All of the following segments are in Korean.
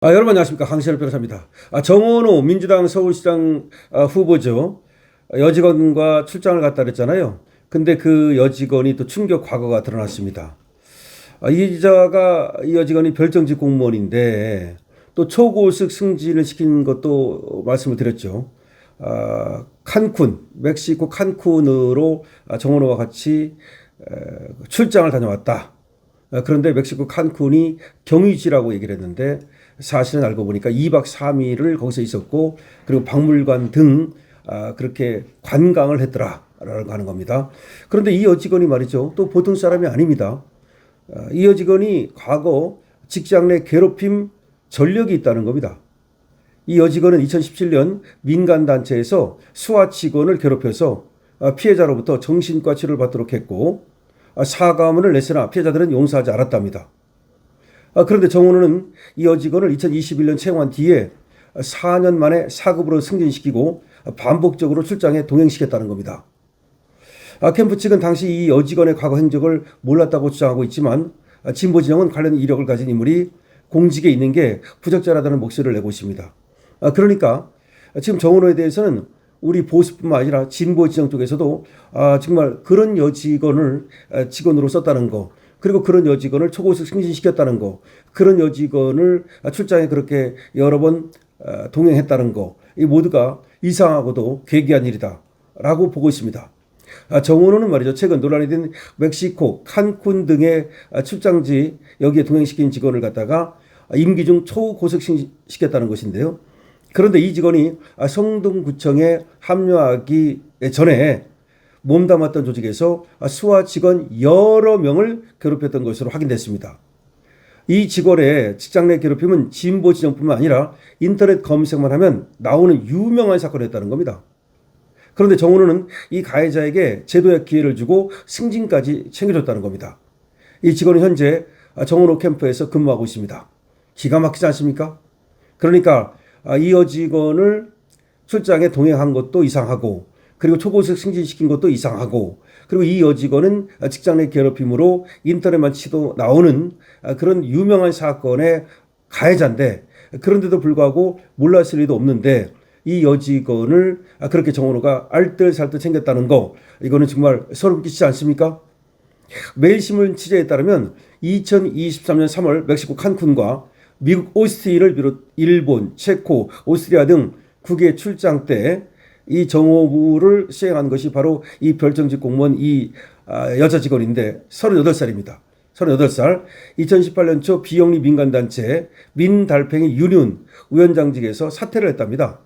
여러분 안녕하십니까. 강신열 변호사입니다. 정원호 민주당 서울시장 후보죠. 여직원과 출장을 갔다 그랬잖아요. 근데 그 여직원이 또 충격 과거가 드러났습니다. 이 여직원이 별정직 공무원인데 또 초고속 승진을 시킨 것도 말씀을 드렸죠. 칸쿤, 멕시코 칸쿤으로 정원호와 같이 출장을 다녀왔다. 그런데 멕시코 칸쿤이 경유지라고 얘기를 했는데 사실은 알고 보니까 2박 3일을 거기서 있었고 그리고 박물관 등 그렇게 관광을 했더라라고 하는 겁니다. 그런데 이 여직원이 말이죠. 또 보통 사람이 아닙니다. 이 여직원이 과거 직장 내 괴롭힘 전력이 있다는 겁니다. 이 여직원은 2017년 민간단체에서 수화 직원을 괴롭혀서 피해자로부터 정신과 치료를 받도록 했고 사과문을 냈으나 피해자들은 용서하지 않았답니다. 그런데 정원호는 이 여직원을 2021년 채용한 뒤에 4년 만에 4급으로 승진시키고 반복적으로 출장에 동행시켰다는 겁니다. 캠프 측은 당시 이 여직원의 과거 행적을 몰랐다고 주장하고 있지만 진보 진영은 관련 이력을 가진 인물이 공직에 있는 게 부적절하다는 목소리를 내고 있습니다. 그러니까 지금 정원호에 대해서는 우리 보수뿐만 아니라 진보 진영 쪽에서도 정말 그런 여직원을 직원으로 썼다는 거, 그리고 그런 여직원을 초고속 승진시켰다는 거, 그런 여직원을 출장에 그렇게 여러 번 동행했다는 거, 이 모두가 이상하고도 괴기한 일이다라고 보고 있습니다. 정원호는 말이죠. 최근 논란이 된 멕시코 칸쿤 등의 출장지 여기에 동행시킨 직원을 갖다가 임기 중 초고속 승진시켰다는 것인데요. 그런데 이 직원이 성동구청에 합류하기 전에 몸담았던 조직에서 수화 직원 여러 명을 괴롭혔던 것으로 확인됐습니다. 이 직원의 직장 내 괴롭힘은 진보 진영뿐만 아니라 인터넷 검색만 하면 나오는 유명한 사건이었다는 겁니다. 그런데 정원호는 이 가해자에게 제도의 기회를 주고 승진까지 챙겨줬다는 겁니다. 이 직원은 현재 정원호 캠프에서 근무하고 있습니다. 기가 막히지 않습니까? 그러니까 이 여직원을 출장에 동행한 것도 이상하고 그리고 초고속 승진시킨 것도 이상하고 그리고 이 여직원은 직장 내 괴롭힘으로 인터넷만 치도 나오는 그런 유명한 사건의 가해자인데 그런데도 불구하고 몰랐을 리도 없는데 이 여직원을 그렇게 정원호가 알뜰살뜰 챙겼다는 거 이거는 정말 소름 끼치지 않습니까? 매일신문 취재에 따르면 2023년 3월 멕시코 칸쿤과 미국 오스틴을 비롯 일본, 체코, 오스트리아 등 국외 출장 때 이 정오부를 수행한 것이 바로 이 별정직 공무원 이 여자 직원인데 38살입니다. 38살 2018년 초 비영리 민간단체 민달팽이 유니온 위원장직에서 사퇴를 했답니다.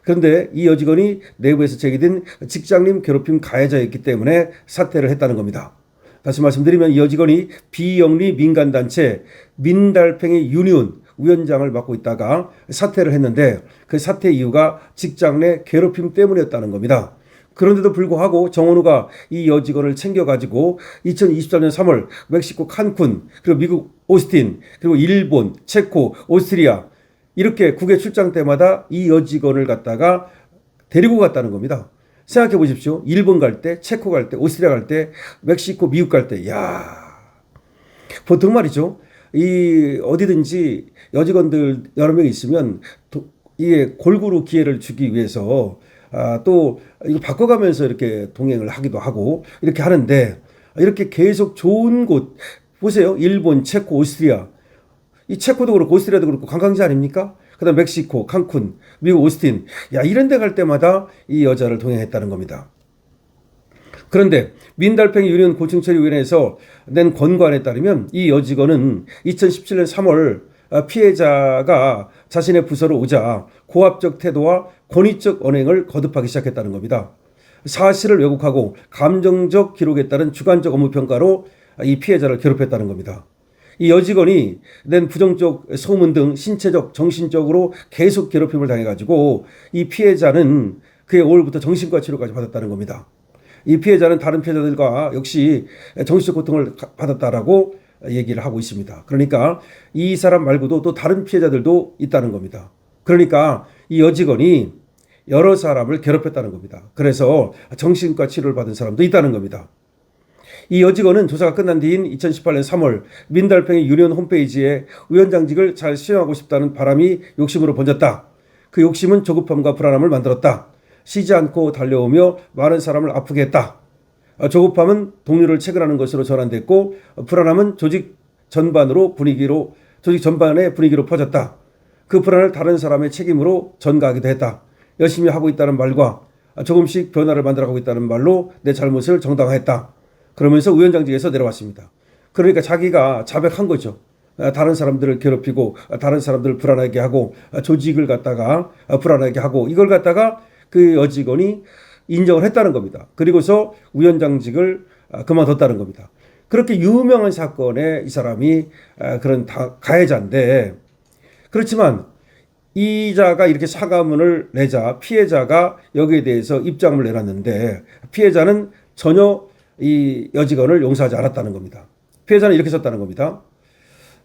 그런데 이 여직원이 내부에서 제기된 직장님 괴롭힘 가해자였기 때문에 사퇴를 했다는 겁니다. 다시 말씀드리면 이 여직원이 비영리 민간단체 민달팽이 유니온 위원장을 맡고 있다가 사퇴를 했는데 그 사퇴 이유가 직장 내 괴롭힘 때문이었다는 겁니다. 그런데도 불구하고 정원호가 이 여직원을 챙겨가지고 2024년 3월 멕시코 칸쿤 그리고 미국 오스틴 그리고 일본, 체코, 오스트리아 이렇게 국외 출장 때마다 이 여직원을 갖다가 데리고 갔다는 겁니다. 생각해 보십시오. 일본 갈 때, 체코 갈 때, 오스트리아 갈 때, 멕시코, 미국 갈 때, 보통 말이죠. 이 어디든지 여직원들 여러 명 있으면 이게 골고루 기회를 주기 위해서 또 이거 바꿔가면서 이렇게 동행을 하기도 하고 이렇게 하는데 이렇게 계속 좋은 곳 보세요. 일본, 체코, 오스트리아 이 체코도 그렇고 오스트리아도 그렇고 관광지 아닙니까? 그다음 멕시코, 칸쿤, 미국 오스틴 이런 데 갈 때마다 이 여자를 동행했다는 겁니다. 그런데 민달팽이 유니온 고충처리위원회에서 낸 권고안에 따르면 이 여직원은 2017년 3월 피해자가 자신의 부서로 오자 고압적 태도와 권위적 언행을 거듭하기 시작했다는 겁니다. 사실을 왜곡하고 감정적 기록에 따른 주관적 업무 평가로 이 피해자를 괴롭혔다는 겁니다. 이 여직원이 낸 부정적 소문 등 신체적, 정신적으로 계속 괴롭힘을 당해가지고 이 피해자는 그해 5월부터 정신과 치료까지 받았다는 겁니다. 이 피해자는 다른 피해자들과 역시 정신적 고통을 받았다라고 얘기를 하고 있습니다. 그러니까 이 사람 말고도 또 다른 피해자들도 있다는 겁니다. 그러니까 이 여직원이 여러 사람을 괴롭혔다는 겁니다. 그래서 정신과 치료를 받은 사람도 있다는 겁니다. 이 여직원은 조사가 끝난 뒤인 2018년 3월 민달팽이 유니온 홈페이지에 위원장직을 잘 수행하고 싶다는 바람이 욕심으로 번졌다. 그 욕심은 조급함과 불안함을 만들었다. 쉬지 않고 달려오며 많은 사람을 아프게 했다. 조급함은 동료를 체근하는 것으로 전환됐고 불안함은 조직 전반의 분위기로 퍼졌다. 그 불안을 다른 사람의 책임으로 전가하기도 했다. 열심히 하고 있다는 말과 조금씩 변화를 만들어가고 있다는 말로 내 잘못을 정당화했다. 그러면서 위원장직에서 내려왔습니다. 그러니까 자기가 자백한 거죠. 다른 사람들을 괴롭히고 다른 사람들을 불안하게 하고 조직을 갖다가 불안하게 하고 이걸 갖다가 그 여직원이 인정을 했다는 겁니다. 그리고서 위원장직을 그만뒀다는 겁니다. 그렇게 유명한 사건에 이 사람이 그런 가해자인데, 그렇지만 이자가 이렇게 사과문을 내자 피해자가 여기에 대해서 입장을 내놨는데 피해자는 전혀 이 여직원을 용서하지 않았다는 겁니다. 피해자는 이렇게 썼다는 겁니다.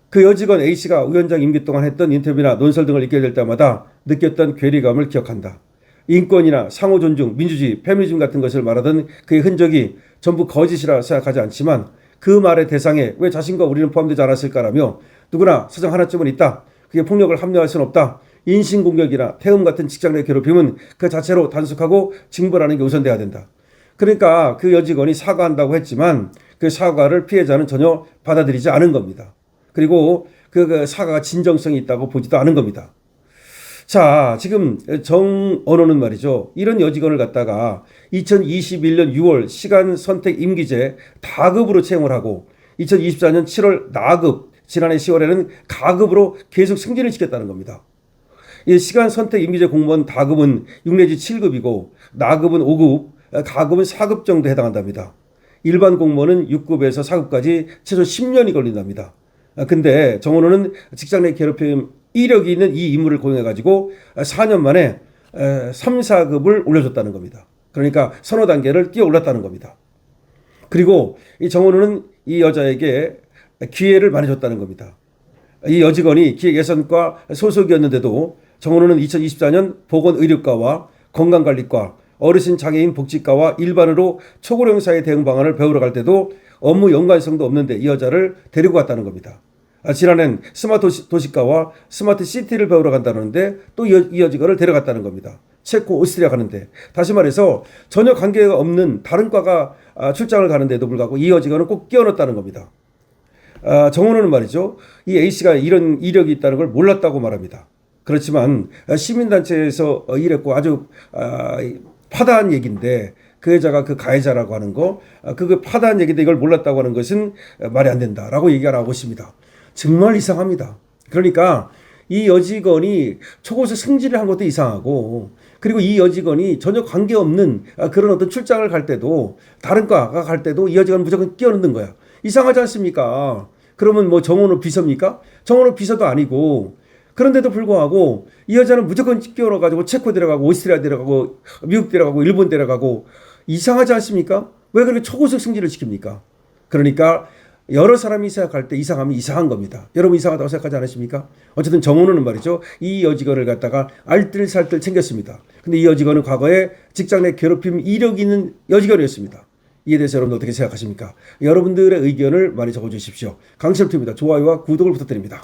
그 여직원 A씨가 위원장 임기 동안 했던 인터뷰나 논설 등을 읽게 될 때마다 느꼈던 괴리감을 기억한다. 인권이나 상호 존중, 민주주의, 페미니즘 같은 것을 말하던 그의 흔적이 전부 거짓이라 생각하지 않지만 그 말의 대상에 왜 자신과 우리는 포함되지 않았을까라며 누구나 사정 하나쯤은 있다. 그게 폭력을 합리화할 수는 없다. 인신공격이나 태움 같은 직장 내 괴롭힘은 그 자체로 단속하고 징벌하는 게 우선돼야 된다. 그러니까 그 여직원이 사과한다고 했지만 그 사과를 피해자는 전혀 받아들이지 않은 겁니다. 그리고 그 사과가 진정성이 있다고 보지도 않은 겁니다. 자, 지금 정언호는 말이죠. 이런 여직원을 갖다가 2021년 6월 시간 선택 임기제 다급으로 채용을 하고 2024년 7월 나급, 지난해 10월에는 가급으로 계속 승진을 시켰다는 겁니다. 이 시간 선택 임기제 공무원 다급은 6 내지 7급이고 나급은 5급, 가급은 4급 정도 해당한답니다. 일반 공무원은 6급에서 4급까지 최소 10년이 걸린답니다. 근데 정원호는 직장 내 괴롭힘 이력이 있는 이 인물을 고용해가지고 4년 만에 3, 4급을 올려줬다는 겁니다. 그러니까 선호 단계를 뛰어 올랐다는 겁니다. 그리고 이 정원호는 이 여자에게 기회를 많이 줬다는 겁니다. 이 여직원이 기획예산과 소속이었는데도 정원호는 2024년 보건의료과와 건강관리과, 어르신 장애인 복지과와 일반으로 초고령사회 대응 방안을 배우러 갈 때도 업무 연관성도 없는데 이 여자를 데리고 갔다는 겁니다. 지난해는 스마트 도시과와 스마트 시티를 배우러 간다는데 또 이 여직원을 데려갔다는 겁니다. 체코, 오스트리아 가는데, 다시 말해서 전혀 관계가 없는 다른 과가 출장을 가는데도 불구하고 이 여직원은 꼭 끼워넣었다는 겁니다. 정원호는 말이죠. 이 A씨가 이런 이력이 있다는 걸 몰랐다고 말합니다. 그렇지만 시민단체에서 일했고 아주 파다한 얘기인데 그 여자가 그 가해자라고 하는 거, 그 파다한 얘기인데 이걸 몰랐다고 하는 것은 말이 안 된다라고 얘기가 나오고 있습니다. 정말 이상합니다. 그러니까 이 여직원이 초고속 승진을 한 것도 이상하고, 그리고 이 여직원이 전혀 관계없는 그런 어떤 출장을 갈 때도, 다른 과가 갈 때도 이 여직원은 무조건 끼어넣는 거야. 이상하지 않습니까? 그러면 뭐 정원호 비서입니까? 정원호 비서도 아니고, 그런데도 불구하고 이 여자는 무조건 끼어넣어가지고 체코 데려가고 오스트리아 데려가고 미국 데려가고 일본 데려가고, 이상하지 않습니까? 왜 그렇게 초고속 승진을 시킵니까? 그러니까 여러 사람이 생각할 때 이상하면 이상한 겁니다. 여러분 이상하다고 생각하지 않으십니까? 어쨌든 정원호는 말이죠. 이 여직원을 갖다가 알뜰살뜰 챙겼습니다. 근데 이 여직원은 과거에 직장 내 괴롭힘 이력이 있는 여직원이었습니다. 이에 대해서 여러분 어떻게 생각하십니까? 여러분들의 의견을 많이 적어주십시오. 강철투입니다. 좋아요와 구독을 부탁드립니다.